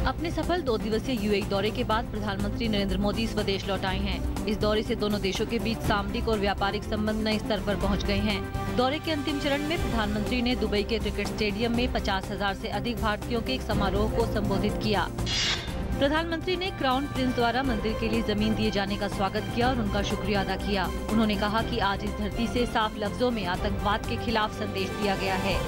अपने सफल 2 दिवसीय यूएई दौरे के बाद प्रधानमंत्री नरेंद्र मोदी स्वदेश लौट आए हैं। इस दौरे से दोनों देशों के बीच सामरिक और व्यापारिक संबंध नए स्तर पर पहुंच गए हैं। दौरे के अंतिम चरण में प्रधानमंत्री ने दुबई के क्रिकेट स्टेडियम में 50,000 से अधिक भारतीयों के एक समारोह को संबोधित किया। प्रधानमंत्री ने क्राउन प्रिंस द्वारा मंदिर के लिए जमीन दिए जाने का स्वागत किया और उनका शुक्रिया अदा किया। उन्होंने कहा कि आज इस धरती से साफ लफ्जों में आतंकवाद के खिलाफ संदेश दिया गया है।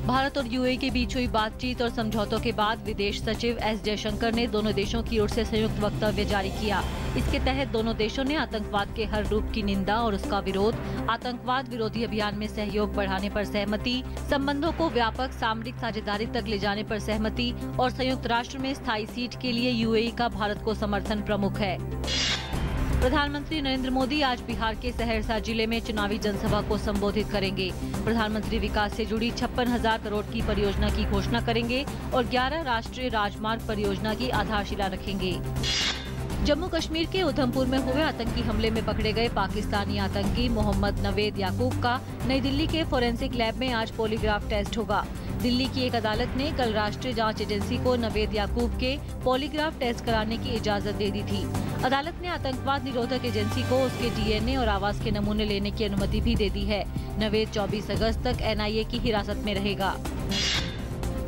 भारत और यूएई के बीच हुई बातचीत और समझौतों के बाद विदेश सचिव एस जयशंकर ने दोनों देशों की ओर से संयुक्त वक्तव्य जारी किया। इसके तहत दोनों देशों ने आतंकवाद के हर रूप की निंदा और उसका विरोध, आतंकवाद विरोधी अभियान में सहयोग बढ़ाने पर सहमति, संबंधों को व्यापक सामरिक साझेदारी तक ले जाने पर सहमति और संयुक्त राष्ट्र में स्थायी सीट के लिए यूएई का भारत को समर्थन प्रमुख है। प्रधानमंत्री नरेंद्र मोदी आज बिहार के सहरसा जिले में चुनावी जनसभा को संबोधित करेंगे। प्रधानमंत्री विकास से जुड़ी 56,000 करोड़ की परियोजना की घोषणा करेंगे और 11 राष्ट्रीय राजमार्ग परियोजना की आधारशिला रखेंगे। जम्मू कश्मीर के उधमपुर में हुए आतंकी हमले में पकड़े गए पाकिस्तानी आतंकी मोहम्मद नवेद याकूब का नई दिल्ली के फोरेंसिक लैब में आज पॉलीग्राफ टेस्ट होगा। दिल्ली की एक अदालत ने कल राष्ट्रीय जांच एजेंसी को नवेद याकूब के पॉलीग्राफ टेस्ट कराने की इजाजत दे दी थी। अदालत ने आतंकवाद निरोधक एजेंसी को उसके डीएनए और आवाज के नमूने लेने की अनुमति भी दे दी है। नवेद 24 अगस्त तक एनआईए की हिरासत में रहेगा।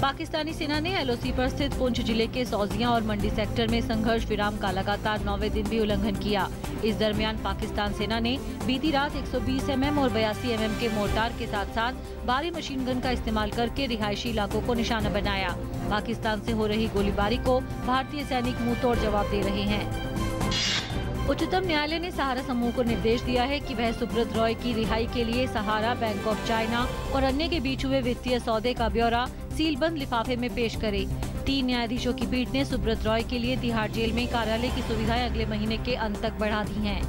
पाकिस्तानी सेना ने एलओसी पर स्थित पुंछ जिले के सौजियां और मंडी सेक्टर में संघर्ष विराम का लगातार 9वें दिन भी उल्लंघन किया। इस दरमियान पाकिस्तान सेना ने बीती रात 120 mm और 82 mm के मोर्टार के साथ साथ भारी मशीन गन का इस्तेमाल करके रिहायशी इलाकों को निशाना बनाया। पाकिस्तान से हो रही गोलीबारी को भारतीय सैनिक मुंह तोड़ जवाब दे रहे हैं। उच्चतम न्यायालय ने सहारा समूह को निर्देश दिया है कि वह सुब्रत रॉय की रिहाई के लिए सहारा, बैंक ऑफ चाइना और अन्य के बीच हुए वित्तीय सौदे का ब्यौरा सीलबंद लिफाफे में पेश करे। 3 न्यायाधीशों की पीठ ने सुब्रत रॉय के लिए तिहाड़ जेल में कार्यालय की सुविधाएं अगले महीने के अंत तक बढ़ा दी हैं।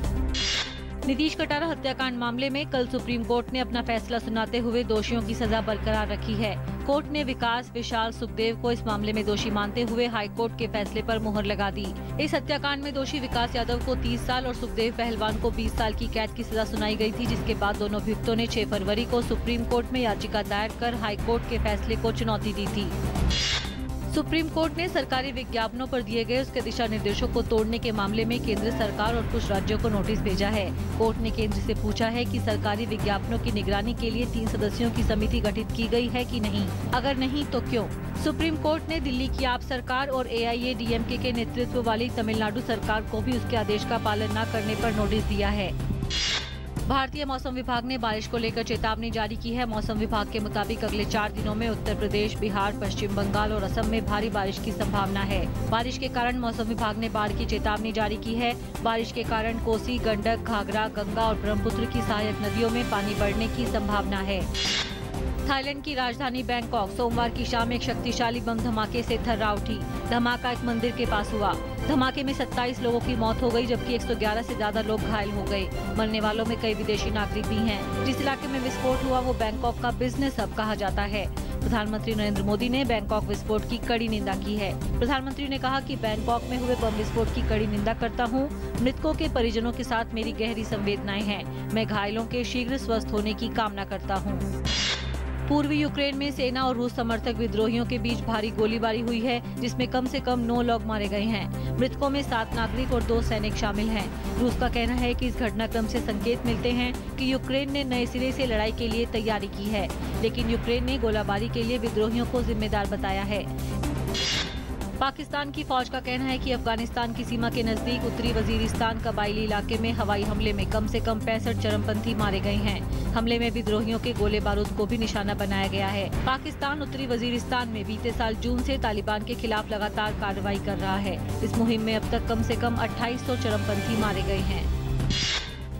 नीतीश कटारा हत्याकांड मामले में कल सुप्रीम कोर्ट ने अपना फैसला सुनाते हुए दोषियों की सजा बरकरार रखी है। कोर्ट ने विकास, विशाल, सुखदेव को इस मामले में दोषी मानते हुए हाई कोर्ट के फैसले पर मुहर लगा दी। इस हत्याकांड में दोषी विकास यादव को 30 साल और सुखदेव पहलवान को 20 साल की कैद की सजा सुनाई गई थी, जिसके बाद दोनों अभियुक्तों ने 6 फरवरी को सुप्रीम कोर्ट में याचिका दायर कर हाई कोर्ट के फैसले को चुनौती दी थी। सुप्रीम कोर्ट ने सरकारी विज्ञापनों पर दिए गए उसके दिशा निर्देशों को तोड़ने के मामले में केंद्र सरकार और कुछ राज्यों को नोटिस भेजा है। कोर्ट ने केंद्र से पूछा है कि सरकारी विज्ञापनों की निगरानी के लिए 3 सदस्यों की समिति गठित की गई है कि नहीं, अगर नहीं तो क्यों। सुप्रीम कोर्ट ने दिल्ली की आप सरकार और AIADMK के नेतृत्व वाली तमिलनाडु सरकार को भी उसके आदेश का पालन न करने पर नोटिस दिया है। भारतीय मौसम विभाग ने बारिश को लेकर चेतावनी जारी की है। मौसम विभाग के मुताबिक अगले 4 दिनों में उत्तर प्रदेश, बिहार, पश्चिम बंगाल और असम में भारी बारिश की संभावना है। बारिश के कारण मौसम विभाग ने बाढ़ की चेतावनी जारी की है। बारिश के कारण कोसी, गंडक, घाघरा, गंगा और ब्रह्मपुत्र की सहायक नदियों में पानी बढ़ने की संभावना है। थाईलैंड की राजधानी बैंकॉक सोमवार की शाम एक शक्तिशाली बम धमाके से थर्रा उठी। धमाका एक मंदिर के पास हुआ। धमाके में 27 लोगों की मौत हो गई, जबकि 111 से ज्यादा लोग घायल हो गए। मरने वालों में कई विदेशी नागरिक भी हैं। जिस इलाके में विस्फोट हुआ वो बैंकॉक का बिजनेस हब कहा जाता है। प्रधानमंत्री नरेंद्र मोदी ने बैंकॉक विस्फोट की कड़ी निंदा की है। प्रधानमंत्री ने कहा कि बैंकॉक में हुए बम विस्फोट की कड़ी निंदा करता हूं। मृतकों के परिजनों के साथ मेरी गहरी संवेदनाएं हैं। मैं घायलों के शीघ्र स्वस्थ होने की कामना करता हूं। पूर्वी यूक्रेन में सेना और रूस समर्थक विद्रोहियों के बीच भारी गोलीबारी हुई है, जिसमें कम से कम 9 लोग मारे गए हैं। मृतकों में 7 नागरिक और 2 सैनिक शामिल हैं। रूस का कहना है कि इस घटनाक्रम से संकेत मिलते हैं कि यूक्रेन ने नए सिरे से लड़ाई के लिए तैयारी की है, लेकिन यूक्रेन ने गोलाबारी के लिए विद्रोहियों को जिम्मेदार बताया है। पाकिस्तान की फौज का कहना है कि अफगानिस्तान की सीमा के नजदीक उत्तरी वजीरिस्तान कबायली इलाके में हवाई हमले में कम से कम 65 चरमपंथी मारे गए हैं। हमले में विद्रोहियों के गोले बारूद को भी निशाना बनाया गया है। पाकिस्तान उत्तरी वजीरिस्तान में बीते साल जून से तालिबान के खिलाफ लगातार कार्रवाई कर रहा है। इस मुहिम में अब तक कम से कम 2800 चरमपंथी मारे गए हैं।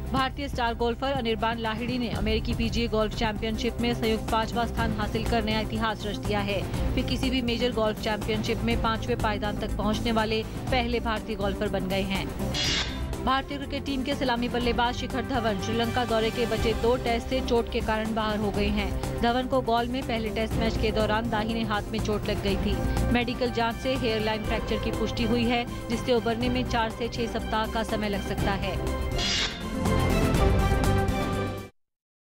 भारतीय स्टार गोल्फर अनिर्बान लाहिड़ी ने अमेरिकी PGA गोल्फ चैंपियनशिप में संयुक्त 5वां स्थान हासिल कर नया इतिहास रच दिया है। फिर किसी भी मेजर गोल्फ चैंपियनशिप में 5वें पायदान तक पहुंचने वाले पहले भारतीय गोल्फर बन गए हैं। भारतीय क्रिकेट टीम के सलामी बल्लेबाज शिखर धवन श्रीलंका दौरे के बचे 2 टेस्ट से चोट के कारण बाहर हो गए हैं। धवन को गॉल में पहले टेस्ट मैच के दौरान दाहिने हाथ में चोट लग गई थी। मेडिकल जांच से हेयरलाइन फ्रैक्चर की पुष्टि हुई है, जिससे उबरने में 4 से 6 सप्ताह का समय लग सकता है।